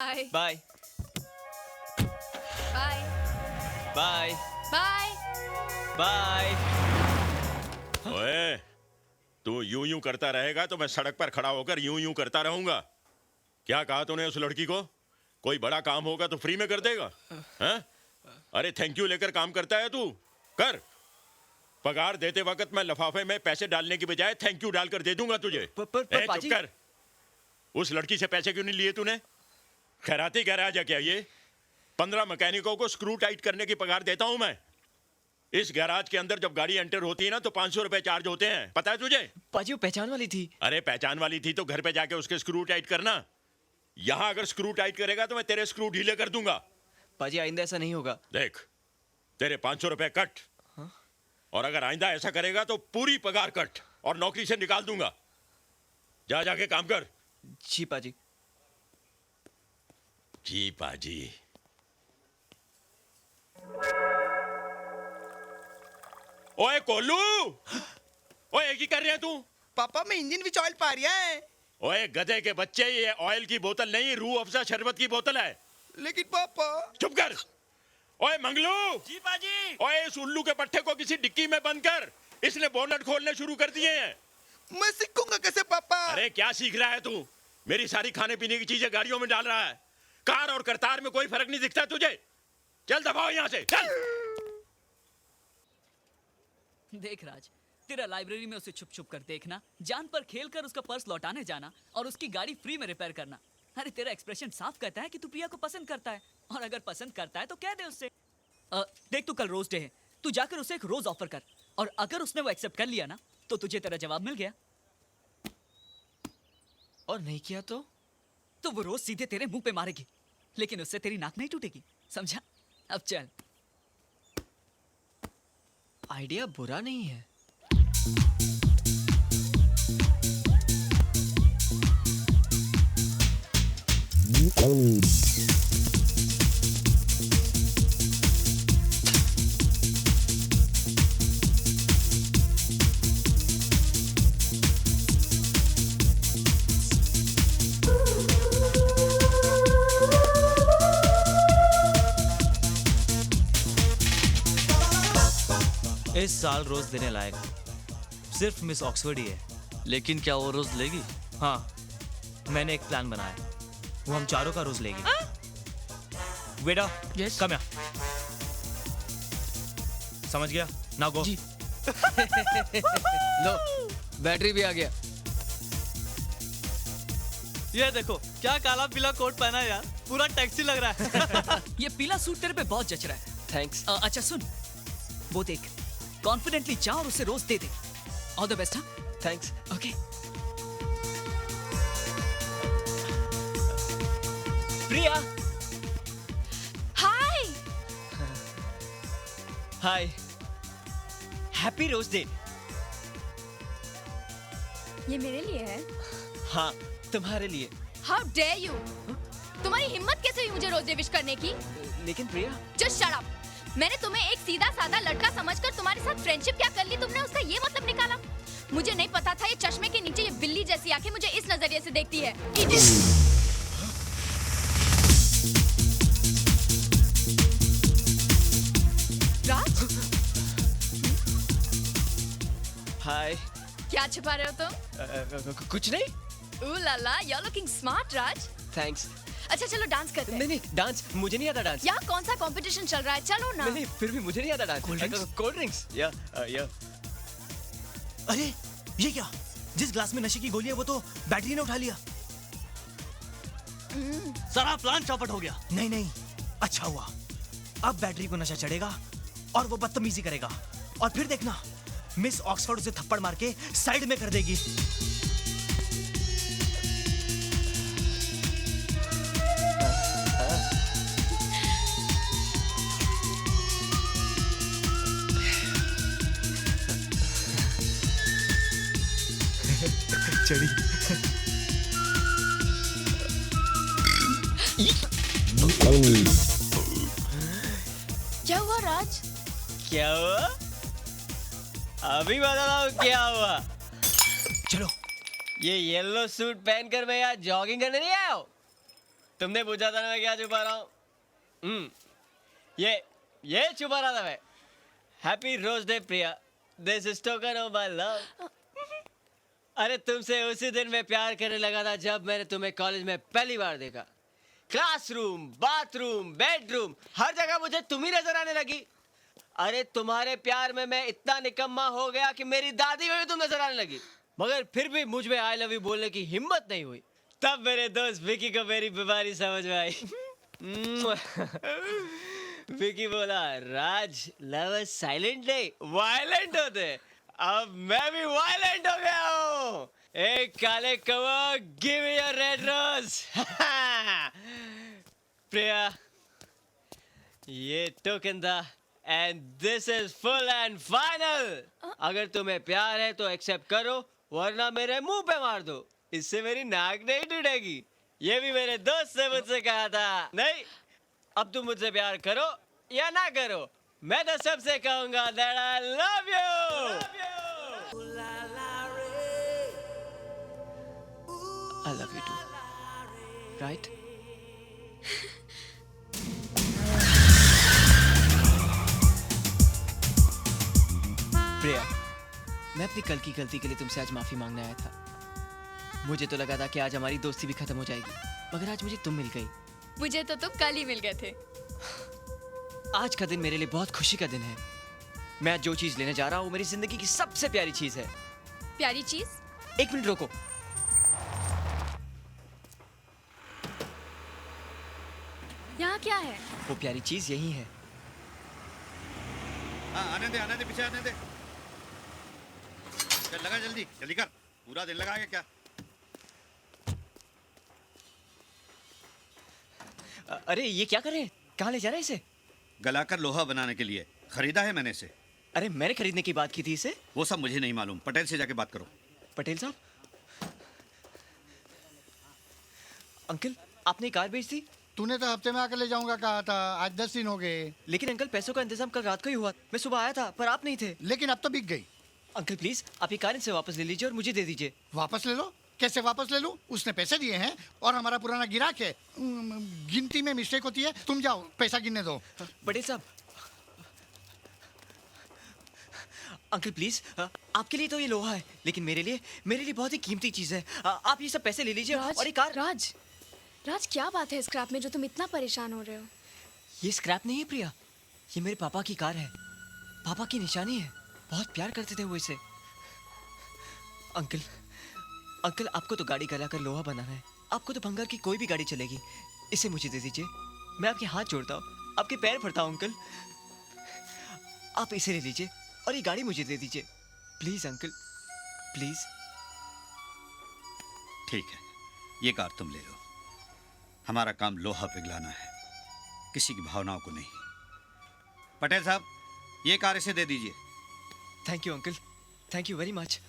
Bye. Bye Bye. Bye Bye. Bye. ओए, तू यूं यूं करता रहेगा तो मैं सड़क पर खड़ा होकर यूं यूं करता रहूंगा। क्या कहा तूने उस लड़की को? कोई बड़ा काम होगा तो फ्री में कर देगा? हैं? अरे थैंक यू लेकर काम करता है तू? कर। पगार देते वक्त मैं लिफाफे में पैसे डालने की बजाय थैंक यू डालकर दे दूंगा तुझे। पर चुप पाजी। कर। उस लड़की से पैसे क्यों नहीं लिए तूने? खैराती गैराज है क्या ये? 15 मैकेनिकों को स्क्रू टाइट करने की पगार देता हूं मैं। इस गैराज के अंदर जब गाड़ी एंटर होती है ना तो 500 रुपए चार्ज होते हैं, पता है तुझे? पाजी वो पहचान वाली थी। अरे पहचान वाली थी तो घर पे जाके उसके स्क्रू टाइट करना। यहां अगर स्क्रू टाइट करेगा तो मैं तेरे स्क्रू ढीले कर दूंगा। पाजी आइंदा ऐसा नहीं होगा। देख, तेरे 500 रुपए कट। और अगर आइंदा ऐसा करेगा तो पूरी पगार कट और नौकरी से निकाल दूंगा। जा जाके काम कर। जी पाजी। जी पाजी। ओए कोलू, ओए की कर रहे हैं तू? पापा मैं इंजन विच ऑयल पा रिया है। ओए गधे के बच्चे, ये ऑयल की बोतल नहीं, रूह अफ़ज़ा शरबत की बोतल है। लेकिन पापा चुप कर। ओए मंगलू। जी पाजी। ओए इस उल्लू के पट्टे को किसी डिक्की में बंद कर। इसने बोनट खोलने शुरू कर दिए हैं। मैं सीखूंगा कैसे पापा? अरे क्या सीख रहा है तू? मेरी सारी खाने पीने की चीजें गाड़ियों में डाल रहा है। कार और करतार में कोई फर्क नहीं दिखता तुझे? चल दबाओ यहाँ से, चल। देख राज, तेरा लाइब्रेरी में उसे छुप छुप कर देखना, जान पर खेल कर उसका पर्स लौटाने जाना और उसकी गाड़ी फ्री में रिपेयर करना। अरे तेरा एक्सप्रेशन साफ कहता है कि तू प्रिया को पसंद करता है, और अगर पसंद करता है तो कह दे उससे। देख तू कल रोज डे है, तू जाकर उसे एक रोज ऑफर कर, और अगर उसने वो एक्सेप्ट कर लिया ना तो तुझे तेरा जवाब मिल गया। और नहीं किया तो? तो वो रोज सीधे तेरे मुंह पे मारेगी, लेकिन उससे तेरी नाक नहीं टूटेगी, समझा? अब चल। आइडिया बुरा नहीं है। इस साल रोज देने लायक सिर्फ मिस ऑक्सफोर्ड ही है। लेकिन क्या वो रोज लेगी? हाँ, मैंने एक प्लान बनाया, वो हम चारों का रोज लेगी। वेटा, कम यहाँ। समझ गया ना? गो। लो, बैटरी भी आ गया। ये देखो क्या काला पीला कोट पहना है यार, पूरा टैक्सी लग रहा है। ये पीला सूट तेरे पे बहुत जच रहा है। थैंक्स। अच्छा सुन, वो देख, कॉन्फिडेंटली जा और उसे रोज दे दे। All the best. हाँ, thanks. Okay. Priya. Hi. Hi. Happy rose day. ये मेरे लिए है। हाँ, तुम्हारे लिए। How dare you? तुम्हारी हिम्मत कैसे हुई मुझे रोज डे विश करने की? लेकिन प्रिया। Just shut up. मैंने तुम्हें एक सीधा साधा लड़का समझकर तुम्हारे साथ फ्रेंडशिप क्या कर ली, तुमने उसका ये मतलब निकाला? मुझे नहीं पता था ये चश्मे के नीचे ये बिल्ली जैसी आंखें मुझे इस नजरिए से देखती है। Idiot. राज, हाय। क्या छुपा रहे हो तुम? कुछ नहीं। Ooh la la, you're looking smart, Raj. Thanks. अच्छा चलो डांस करते हैं। नहीं, डांस मुझे नहीं आता डांस। यहाँ कौन सा कंपटीशन चल रहा है? चलो ना। नहीं, फिर भी मुझे नहीं आता डांस। Cold drinks. या। अरे ये क्या? जिस ग्लास में नशे की गोली है वो तो बैटरी ने उठा लिया। सारा प्लान चौपट हो गया। नहीं नहीं, अच्छा हुआ। अब बैटरी को नशा चढ़ेगा और वो बदतमीजी करेगा, और फिर देखना मिस ऑक्सफोर्ड उसे थप्पड़ मार के साइड में कर देगी। चढ़ी। क्या हुआ राज? क्या हुआ? अभी बताओ क्या हुआ। चलो। ये येलो सूट पहनकर मैं यहाँ जॉगिंग करने नहीं आया हूँ। तुमने पूछा था ना मैं क्या छुपा रहा हूँ। ये छुपा रहा था मैं। Happy rose day Priya, this is token of my love. अरे तुमसे उसी दिन मैं प्यार करने लगा था जब मैंने तुम्हें कॉलेज में पहली बार देखा। क्लासरूम, बाथरूम, बेडरूम, हर जगह मुझे तुम ही नजर आने लगी। अरे तुम्हारे प्यार में मैं इतना निकम्मा हो गया कि मेरी दादी में भी तुम नजर आने लगी, मगर फिर भी मुझ में आई लव यू बोलने की हिम्मत नहीं हुई। तब मेरे दोस्त विकी को मेरी बीमारी समझ में आई। विकी बोला, राज लव साइलेंट नहीं वायलेंट होते। अब मैं भी वायलेंट हो गया हूँ। एक काले कौवा, give me your red rose. Priya, ये टोकन था and this is full and final. अगर तुम्हें प्यार है तो एक्सेप्ट करो, वरना मेरे मुंह पे मार दो, इससे मेरी नाक नहीं टूटेगी। ये भी मेरे दोस्त ने मुझसे कहा था। नहीं, अब तुम मुझसे प्यार करो या ना करो, मैं तो सबसे कहूंगा that I love you. I love you too. Right? प्रिया, मैं अपनी कल की गलती के लिए तुमसे आज माफी मांगने आया था। मुझे तो लगा था कि आज हमारी दोस्ती भी खत्म हो जाएगी, मगर आज मुझे तुम मिल गई। मुझे तो तुम कल ही मिल गए थे। आज का दिन मेरे लिए बहुत खुशी का दिन है। मैं आज जो चीज लेने जा रहा हूँ वो मेरी जिंदगी की सबसे प्यारी चीज है। प्यारी चीज? एक मिनट रोको। यहाँ क्या है? वो प्यारी चीज यही है। हाँ, आने दे पीछे आने दे। चल लगा, जल्दी जल्दी कर, पूरा दिन लगाएगा क्या? अरे ये क्या कर रहे हैं? कहाँ ले जा रहे हैं इसे? गलाकर लोहा बनाने के लिए खरीदा है मैंने इसे। अरे मैंने खरीदने की बात की थी इसे। वो सब मुझे नहीं मालूम, पटेल से जाके बात करो। पटेल साहब, अंकल आपने कार बेच दी। तूने तो हफ्ते में आकर ले जाऊंगा कहा था, आज 10 दिन हो गए। लेकिन अंकल पैसों का इंतजाम कल रात को ही हुआ। मैं सुबह आया था पर आप नहीं थे। लेकिन अब तो बिक गई। अंकल प्लीज आप ये कार इनसे वापस ले लीजिए और मुझे दे दीजिए। वापस ले लो? कैसे वापस ले लूं? उसने पैसे दिए हैं और हमारा पुराना गिराक है। गिनती में मिस्टेक होती है। तुम जाओ पैसा गिनने दो। पटेल साहब, अंकल प्लीज, आपके लिए तो ये लोहा है, लेकिन मेरे लिए बहुत ही कीमती चीज है। आप ये सब पैसे ले लीजिए और ये कार। राज क्या बात है स्क्रैप में जो तुम इतना परेशान हो रहे हो? ये स्क्रैप नहीं है प्रिया, ये मेरे पापा की कार है। पापा की निशानी है, बहुत प्यार करते थे वो इसे। अंकल आपको तो गाड़ी गलाकर लोहा बनाना है, आपको तो भंगार की कोई भी गाड़ी चलेगी। इसे मुझे दे दीजिए, मैं आपके हाथ जोड़ता हूँ, आपके पैर पड़ता हूँ अंकल। आप इसे ले लीजिए और ये गाड़ी मुझे दे दीजिए प्लीज अंकल, प्लीज। ठीक है, ये कार तुम ले लो। हमारा काम लोहा पिघलाना है, किसी की भावनाओं को नहीं। पटेल साहब, ये कार इसे दे दीजिए। Thank you uncle, thank you very much.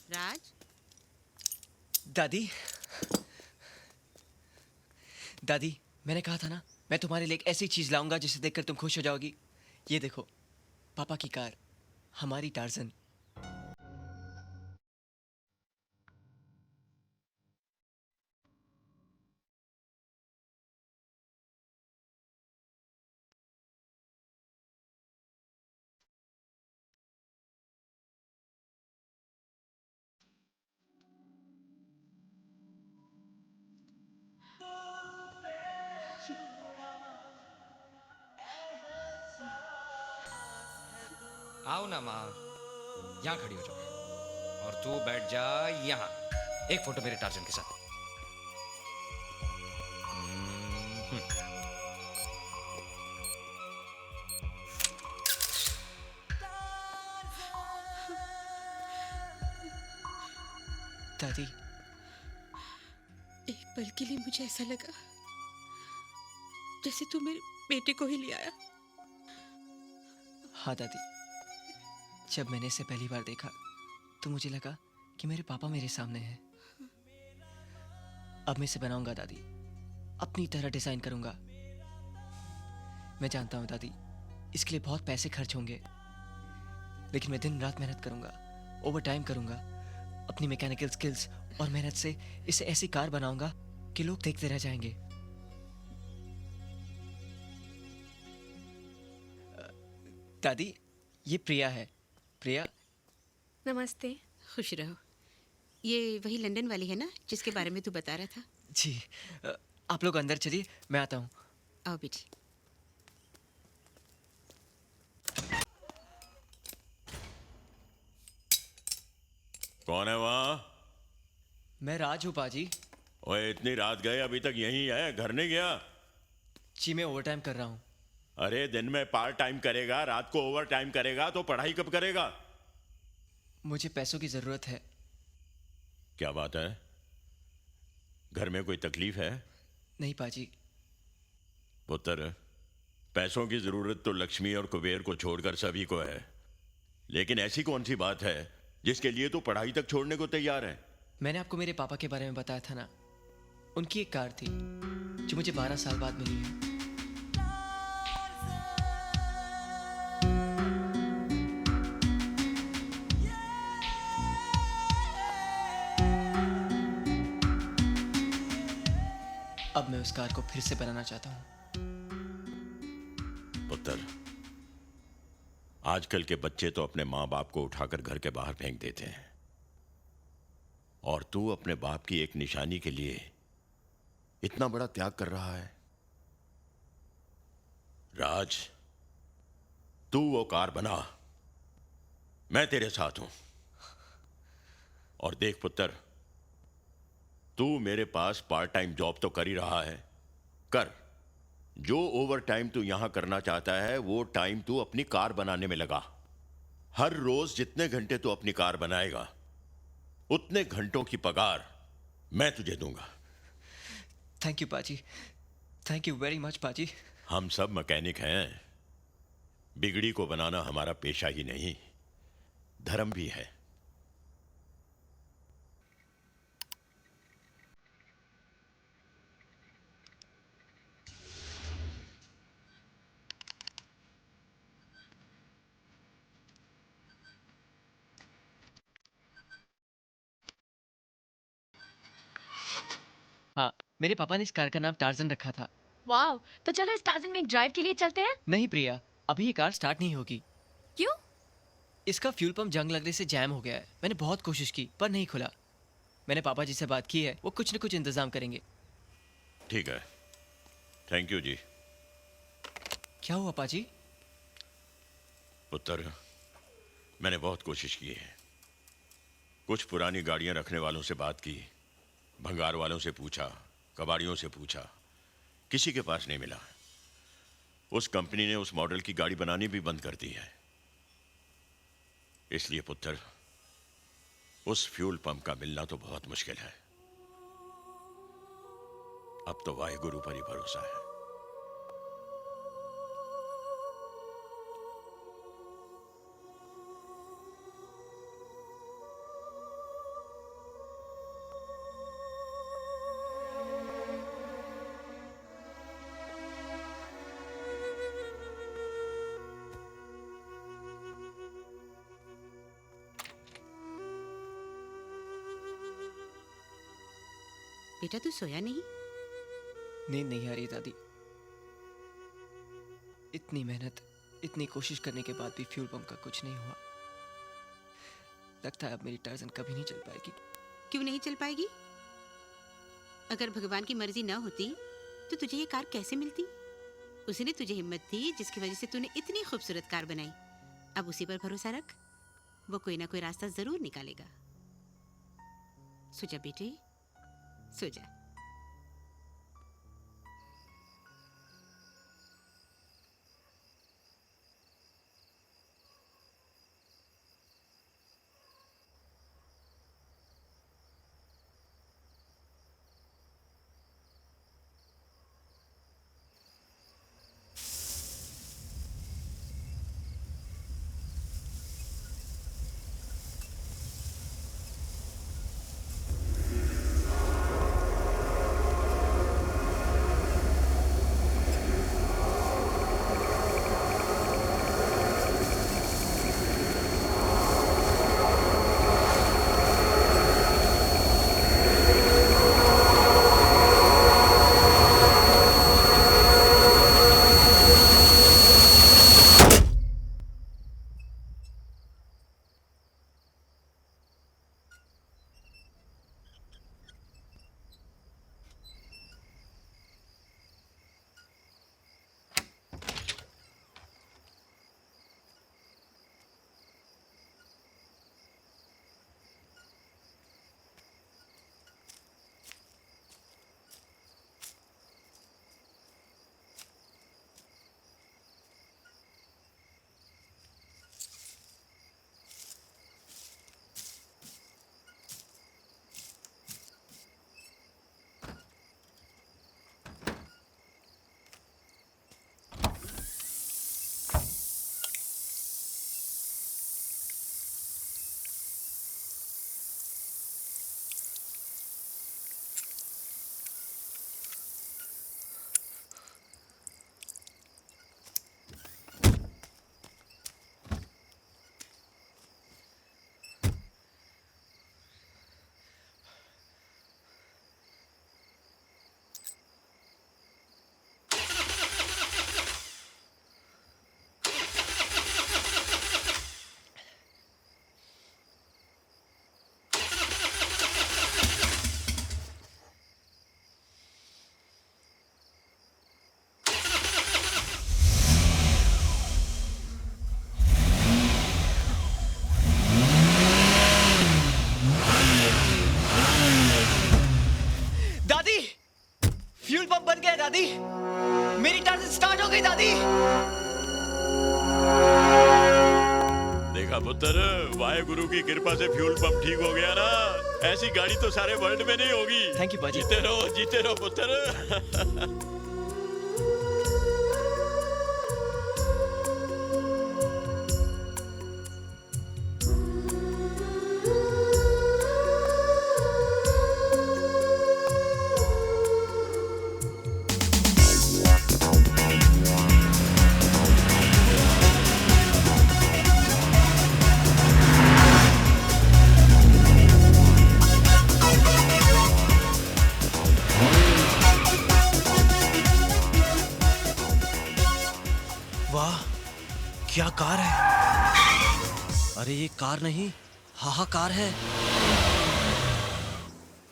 Raj, दादी, मैंने कहा था ना मैं तुम्हारे लिए एक ऐसी चीज लाऊंगा जिसे देखकर तुम खुश हो जाओगी। ये देखो, पापा की कार, हमारी टार्जन। आओ ना माँ, यहाँ खड़ी हो जाओ और तू बैठ जा यहाँ। एक फोटो मेरे टार्जन के साथ। दादी, एक पल के लिए मुझे ऐसा लगा जैसे तू मेरे बेटे को ही ले आया। हाँ दादी, जब मैंने इसे पहली बार देखा तो मुझे लगा कि मेरे पापा मेरे सामने हैं। अब मैं इसे बनाऊंगा दादी, अपनी तरह डिजाइन करूंगा। मैं जानता हूं दादी, इसके लिए बहुत पैसे खर्च होंगे, लेकिन मैं दिन रात मेहनत करूंगा, ओवर टाइम करूंगा, अपनी मैकेनिकल स्किल्स और मेहनत से इसे ऐसी कार बनाऊंगा कि लोग देखते रह जाएंगे। दादी, ये प्रिया है। प्रिया, नमस्ते। खुश रहो। ये वही लंदन वाली है ना जिसके बारे में तू बता रहा था? जी। आप लोग अंदर चलिए, मैं आता हूँ। आओ बेटी। कौन है वहाँ? मैं राज हूँ पाजी। ओए, इतनी रात गए अभी तक यहीं है, घर नहीं गया? जी मैं ओवर टाइम कर रहा हूँ। अरे दिन में पार्ट टाइम करेगा, रात को ओवर टाइम करेगा तो पढ़ाई कब करेगा? मुझे पैसों की जरूरत है। क्या बात है? घर में कोई तकलीफ है? नहीं पाजी। पुत्र, पैसों की जरूरत तो लक्ष्मी और कुबेर को छोड़कर सभी को है, लेकिन ऐसी कौन सी बात है जिसके लिए तो पढ़ाई तक छोड़ने को तैयार है? मैंने आपको मेरे पापा के बारे में बताया था ना। उनकी एक कार थी जो मुझे 12 साल बाद मिली है। अब मैं उस कार को फिर से बनाना चाहता हूँ। पुत्र, आजकल के बच्चे तो अपने माँ बाप को उठाकर घर के बाहर फेंक देते हैं, और तू अपने बाप की एक निशानी के लिए इतना बड़ा त्याग कर रहा है। राज, तू वो कार बना, मैं तेरे साथ हूं। और देख पुत्र, तू मेरे पास पार्ट टाइम जॉब तो कर ही रहा है, कर। जो ओवर टाइम तू यहां करना चाहता है वो टाइम तू अपनी कार बनाने में लगा। हर रोज जितने घंटे तू अपनी कार बनाएगा उतने घंटों की पगार मैं तुझे दूंगा। थैंक यू पाजी, थैंक यू वेरी मच पाजी। हम सब मैकेनिक हैं, बिगड़ी को बनाना हमारा पेशा ही नहीं, धर्म भी है। हाँ, मेरे पापा ने इस कार का नाम टार्जन रखा था। वाह, तो चलो इस टार्जन में एक ड्राइव के लिए चलते हैं। नहीं प्रिया, अभी ये कार स्टार्ट नहीं होगी। क्यों? इसका फ्यूल पंप जंग लगने से जैम हो गया है। मैंने बहुत कोशिश की पर नहीं खुला। मैंने पापा जी से बात की है, वो कुछ न कुछ इंतजाम करेंगे। ठीक है, थैंक यू जी। क्या हुआ पाजी? पुत्र, मैंने बहुत कोशिश की है। कुछ पुरानी गाड़ियां रखने वालों से बात की, भंगार वालों से पूछा, कबाड़ियों से पूछा, किसी के पास नहीं मिला। उस कंपनी ने उस मॉडल की गाड़ी बनानी भी बंद कर दी है। इसलिए पुत्र, उस फ्यूल पंप का मिलना तो बहुत मुश्किल है। अब तो वाहिगुरु पर ही भरोसा है। बेटा तू सोया नहीं? नींद नहीं आ रही दादी। इतनी मेहनत, इतनी कोशिश करने के बाद भी फ्यूल पंप का कुछ नहीं हुआ। लगता है अब मेरी टार्जन कभी नहीं चल पाएगी। क्यों नहीं चल पाएगी? अगर भगवान की मर्जी ना होती तो तुझे ये कार कैसे मिलती? उसने तुझे हिम्मत दी जिसकी वजह से तूने इतनी खूबसूरत कार बनाई। अब उसी पर भरोसा रख, वो कोई ना कोई रास्ता जरूर निकालेगा। सो जा बेटे, सो जा। मेरी टर्न स्टार्ट हो गई दादी। देखा पुत्र, वाहे गुरु की कृपा से फ्यूल पंप ठीक हो गया ना। ऐसी गाड़ी तो सारे वर्ल्ड में नहीं होगी। थैंक यू बाजी। जीते रहो पुत्र। वाह, क्या कार है। अरे ये कार नहीं, हाहाकार है।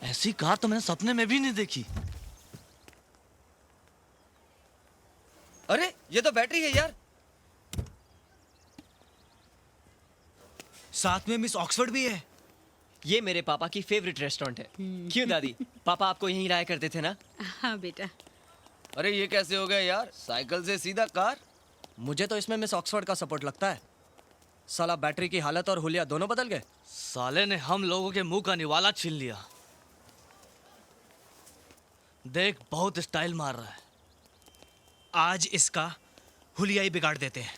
ऐसी कार तो मैंने सपने में भी नहीं देखी। अरे ये तो बैटरी है यार। साथ में मिस ऑक्सफोर्ड भी है। ये मेरे पापा की फेवरेट रेस्टोरेंट है। क्यों दादी, पापा आपको यहीं लाया करते थे ना? हाँ बेटा। अरे ये कैसे हो गया यार, साइकिल से सीधा कार। मुझे तो इसमें मिस ऑक्सफोर्ड का सपोर्ट लगता है। साला बैटरी की हालत और हुलिया दोनों बदल गए। साले ने हम लोगों के मुंह का निवाला छीन लिया। देख, बहुत स्टाइल मार रहा है। आज इसका हुलिया ही बिगाड़ देते हैं।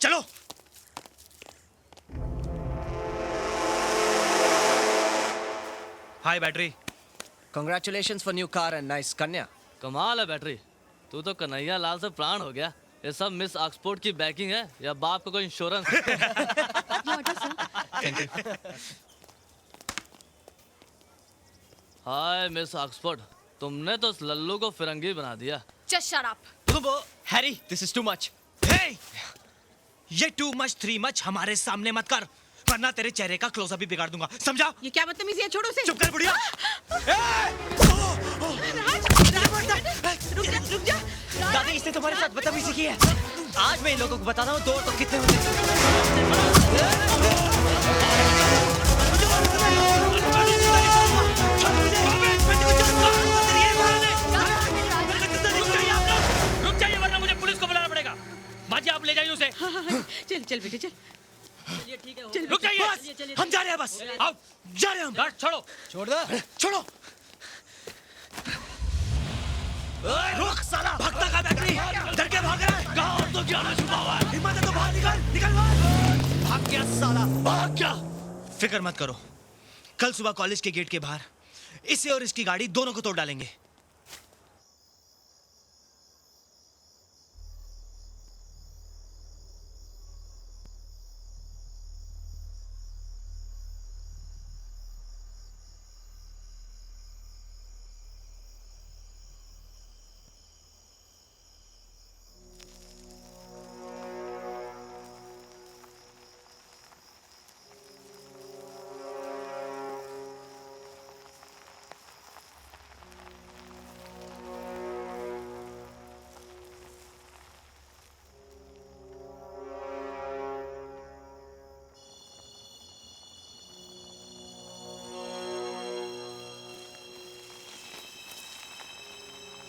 चलो। हाय battery. Congratulations for new car and nice कन्या। कमाल है बैटरी, तू तो कन्हैया लाल से प्राण हो गया। ये सब मिस ऑक्सफोर्ड की बैकिंग है या बाप का कोई इंश्योरेंस? हाय मिस ऑक्सफोर्ड, तुमने तो उस लल्लू को फिरंगी बना दिया। Just shut up. Harry, this is too much. Hey! ये टू मच 3 मच हमारे सामने मत कर, वरना तेरे चेहरे का क्लोजअप भी बिगाड़ दूंगा, समझा? ये क्या बदतमीजी है, छोड़ो उसे। चुप कर बुढ़िया। रुक जा। दादी, इसने तुम्हारे साथ बदतमीजी की है। आज मैं इन लोगों को बताता हूँ दौड़ तो कितने होते हैं। रुक जाइए वरना मुझे पुलिस को बुलाना पड़ेगा। बाजी आप ले जाइए उसे। चल चल बेटे चल। रुक जाइए, हम जा रहे हैं बस। आओ, जा रहे हैं हम। छोड़ो, छोड़ दो। छोड़ो। रुक साला, भागता का बैटरी, डर के भाग रहा है। कहाँ तो क्या छुपा हुआ है? हिम्मत है तो बाहर निकल बाहर। भाग गया साला, भाग गया। फिक्र मत करो, कल सुबह कॉलेज के गेट के बाहर इसे और इसकी गाड़ी दोनों को तोड़ डालेंगे।